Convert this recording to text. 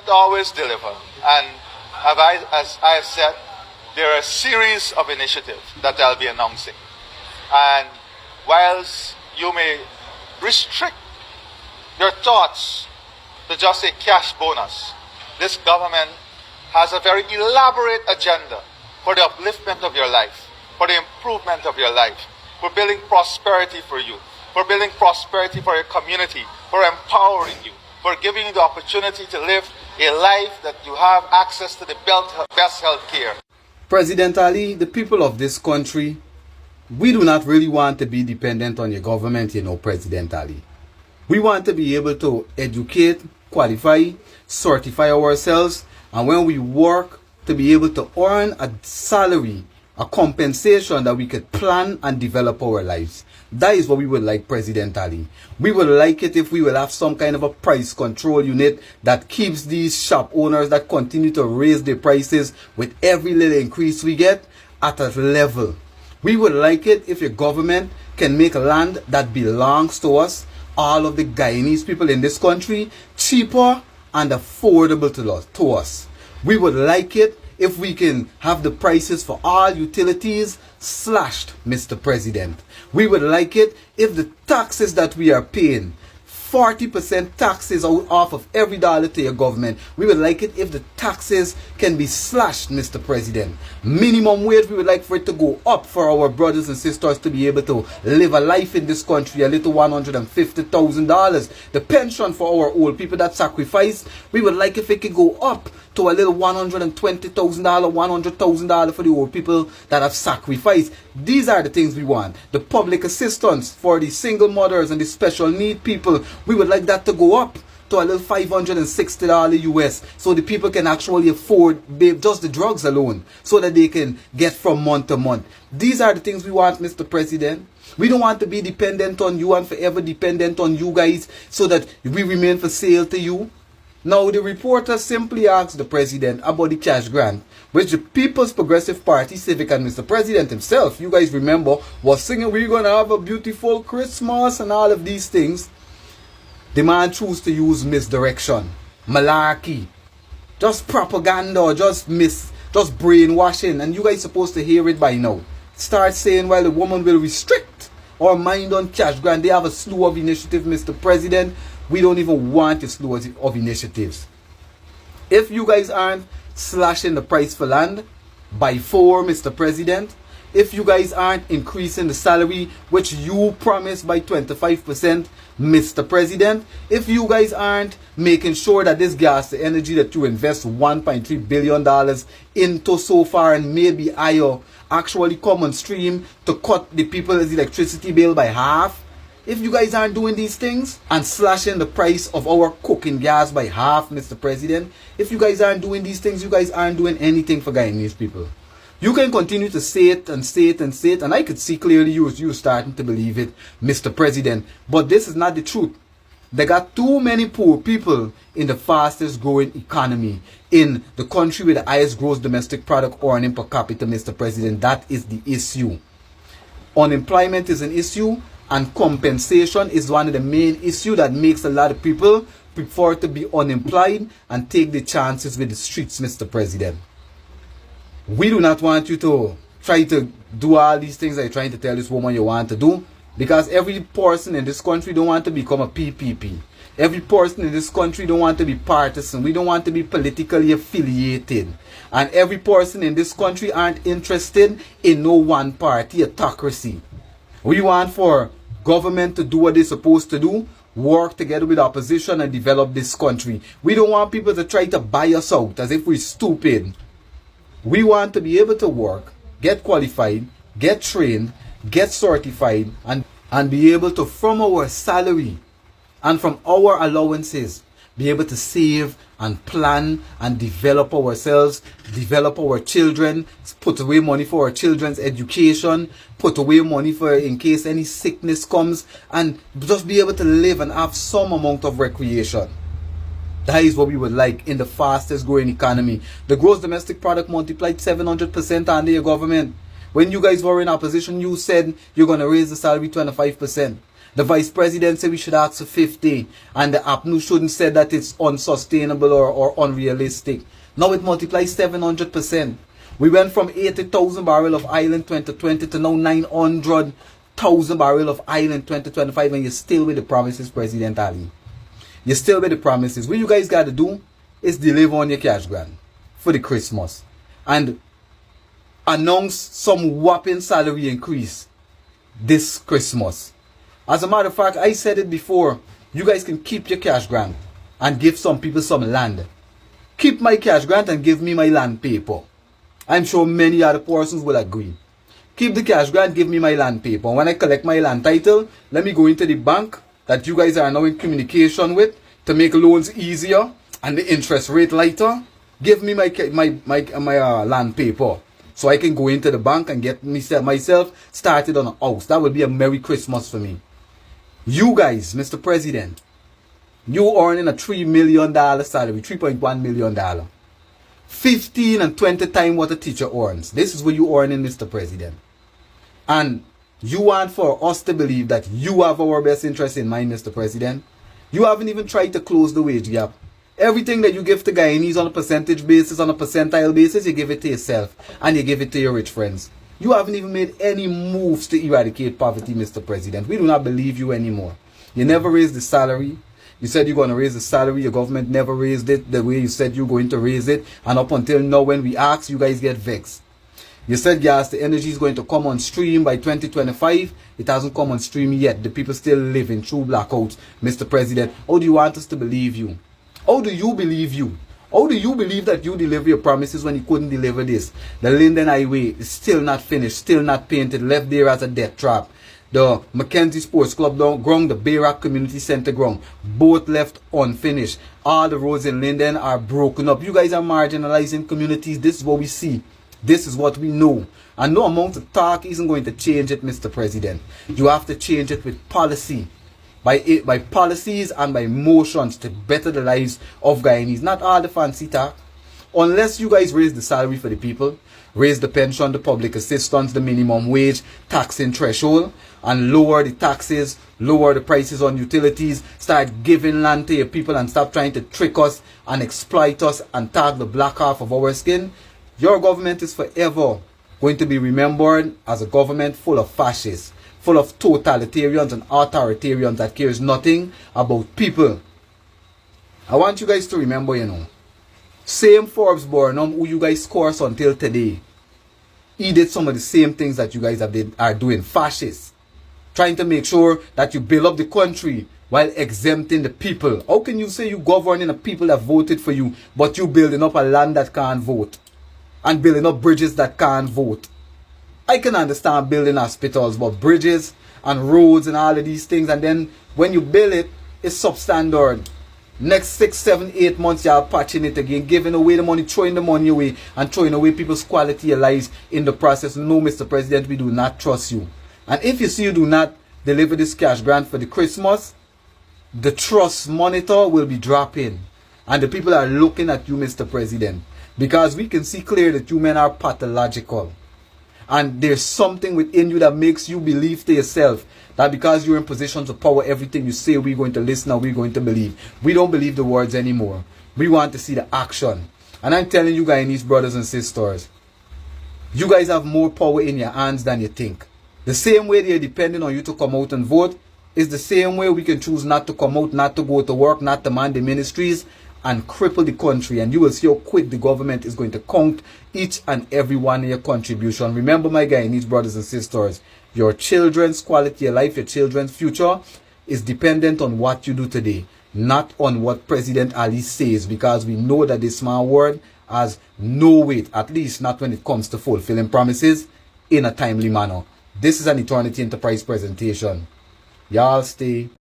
always deliver. And as I have said, there are a series of initiatives that I'll be announcing. And whilst you may restrict your thoughts to just a cash bonus, this government has a very elaborate agenda for the upliftment of your life, for the improvement of your life, for building prosperity for you, for building prosperity for your community, for empowering you, for giving you the opportunity to live a life that you have access to the best health care. President Ali, the people of this country, we do not really want to be dependent on your government, President Ali. We want to be able to educate, qualify, certify ourselves, and when we work, to be able to earn a salary, a compensation that we could plan and develop our lives. That is what we would like, President Ali. We would like it if we will have some kind of a price control unit that keeps these shop owners that continue to raise their prices with every little increase we get at a level. We would like it if your government can make land that belongs to us, all of the Guyanese people in this country, cheaper and affordable to us. We would like it if we can have the prices for all utilities slashed, Mr. President. We would like it if the taxes that we are paying, 40% taxes off of every dollar to your government. We would like it if the taxes can be slashed, Mr. President. Minimum wage, we would like for it to go up for our brothers and sisters to be able to live a life in this country, a little $150,000. The pension for our old people that sacrifice, we would like if it could go up to a little $120,000, $100,000 for the old people that have sacrificed. These are the things we want. The public assistance for the single mothers and the special need people, we would like that to go up to a little $560 US, so the people can actually afford just the drugs alone, so that they can get from month to month. These are the things we want, Mr. President. We don't want to be dependent on you and forever dependent on you guys so that we remain for sale to you. Now, the reporter simply asked the president about the cash grant, which the People's Progressive Party, Civic, and Mr. President himself, you guys remember, was singing, "We're going to have a beautiful Christmas," and all of these things. The man chose to use misdirection, malarkey, just propaganda, just brainwashing, and you guys supposed to hear it by now. Start saying, well, the woman will restrict our mind on cash grant. They have a slew of initiatives, Mr. President. We don't even want a slew of initiatives. If you guys aren't slashing the price for land by 4, Mr. President, if you guys aren't increasing the salary which you promised by 25%, Mr. President, if you guys aren't making sure that this gas to energy that you invest $1.3 billion into so far and maybe higher actually come on stream to cut the people's electricity bill by half, if you guys aren't doing these things and slashing the price of our cooking gas by half, Mr. President, if you guys aren't doing these things, you guys aren't doing anything for Guyanese people. You can continue to say it and say it and say it, and I could see clearly you starting to believe it, Mr. President. But this is not the truth. They got too many poor people in the fastest growing economy in the country with the highest gross domestic product earning per capita, Mr. President. That is the issue. Unemployment is an issue, and compensation is one of the main issues that makes a lot of people prefer to be unemployed and take the chances with the streets, Mr. President. We do not want you to try to do all these things that you're trying to tell this woman you want to do, because every person in this country don't want to become a PPP. Every person in this country don't want to be partisan. We don't want to be politically affiliated. And every person in this country aren't interested in no one party autocracy. We want for government to do what they're supposed to do, work together with opposition and develop this country. We don't want people to try to buy us out as if we're stupid. We want to be able to work, get qualified, get trained, get certified, and be able to, from our salary and from our allowances, be able to save and plan and develop ourselves, develop our children, put away money for our children's education, put away money for in case any sickness comes, and just be able to live and have some amount of recreation. That is what we would like in the fastest growing economy. The gross domestic product multiplied 700% under your government. When you guys were in opposition, you said you're going to raise the salary 25%. The vice president said we should ask for 50. And the APNU shouldn't say that it's unsustainable or unrealistic. Now it multiplies 700%. We went from 80,000 barrel of oil in 2020 to now 900,000 barrel of oil in 2025, and you're still with the promises, President Ali. You're still with the promises. What you guys got to do is deliver on your cash grant for the Christmas and announce some whopping salary increase this Christmas. As a matter of fact, I said it before, you guys can keep your cash grant and give some people some land. Keep my cash grant and give me my land paper. I'm sure many other persons will agree. Keep the cash grant, give me my land paper. When I collect my land title, let me go into the bank that you guys are now in communication with to make loans easier and the interest rate lighter. Give me my land paper so I can go into the bank and get myself started on a house. That will be a Merry Christmas for me. You guys, Mr. President, you earning a $3 million salary, $3.1 million. 15 and 20 times what a teacher earns. This is what you earning, Mr. President. And you want for us to believe that you have our best interest in mind, Mr. President. You haven't even tried to close the wage gap. Everything that you give to Guyanese on a percentage basis, on a percentile basis, you give it to yourself and you give it to your rich friends. You haven't even made any moves to eradicate poverty, Mr. President. We do not believe you anymore. You never raised the salary. You said you're going to raise the salary. Your government never raised it the way you said you're going to raise it. And up until now, when we ask, you guys get vexed. You said gas, the energy is going to come on stream by 2025. It hasn't come on stream yet. The people still living through blackouts, Mr. President. How do you want us to believe you? How do you believe you? How do you believe that you deliver your promises when you couldn't deliver this? The Linden Highway is still not finished, still not painted, left there as a death trap. The Mackenzie Sports Club ground, the Bayrock Community Center ground, both left unfinished. All the roads in Linden are broken up. You guys are marginalizing communities. This is what we see. This is what we know. And no amount of talk isn't going to change it, Mr. President. You have to change it with policy. By policies and by motions to better the lives of Guyanese. Not all the fancy talk. Unless you guys raise the salary for the people, raise the pension, the public assistance, the minimum wage, taxing threshold, and lower the taxes, lower the prices on utilities, start giving land to your people and stop trying to trick us and exploit us and tag the black half of our skin, your government is forever going to be remembered as a government full of fascists, full of totalitarians and authoritarians that cares nothing about people. I want you guys to remember, same Forbes Burnham who you guys course until today, he did some of the same things that you guys are doing. Fascists. Trying to make sure that you build up the country while exempting the people. How can you say you governing the people that voted for you, but you building up a land that can't vote? And building up bridges that can't vote? I can understand building hospitals, but bridges and roads and all of these things, and then when you build it, it's substandard. Next 6, 7, 8 months, you're patching it again, giving away the money, throwing the money away, and throwing away people's quality of lives in the process. No, Mr. President, we do not trust you. And if you see you do not deliver this cash grant for the Christmas, the trust monitor will be dropping. And the people are looking at you, Mr. President, because we can see clear that you men are pathological. And there's something within you that makes you believe to yourself that because you're in positions of power, everything you say, we're going to listen and we're going to believe. We don't believe the words anymore. We want to see the action. And I'm telling you, Guyanese brothers and sisters, you guys have more power in your hands than you think. The same way they're depending on you to come out and vote is the same way we can choose not to come out, not to go to work, not to man the ministries, and cripple the country. And you will see how quick the government is going to count each and every one of your contribution. Remember, my Guyanese brothers and sisters, your children's quality of life, your children's future is dependent on what you do today, not on what President Ali says, because we know that this small word has no weight, at least not when it comes to fulfilling promises in a timely manner. This is an Eternity Enterprise presentation. Y'all stay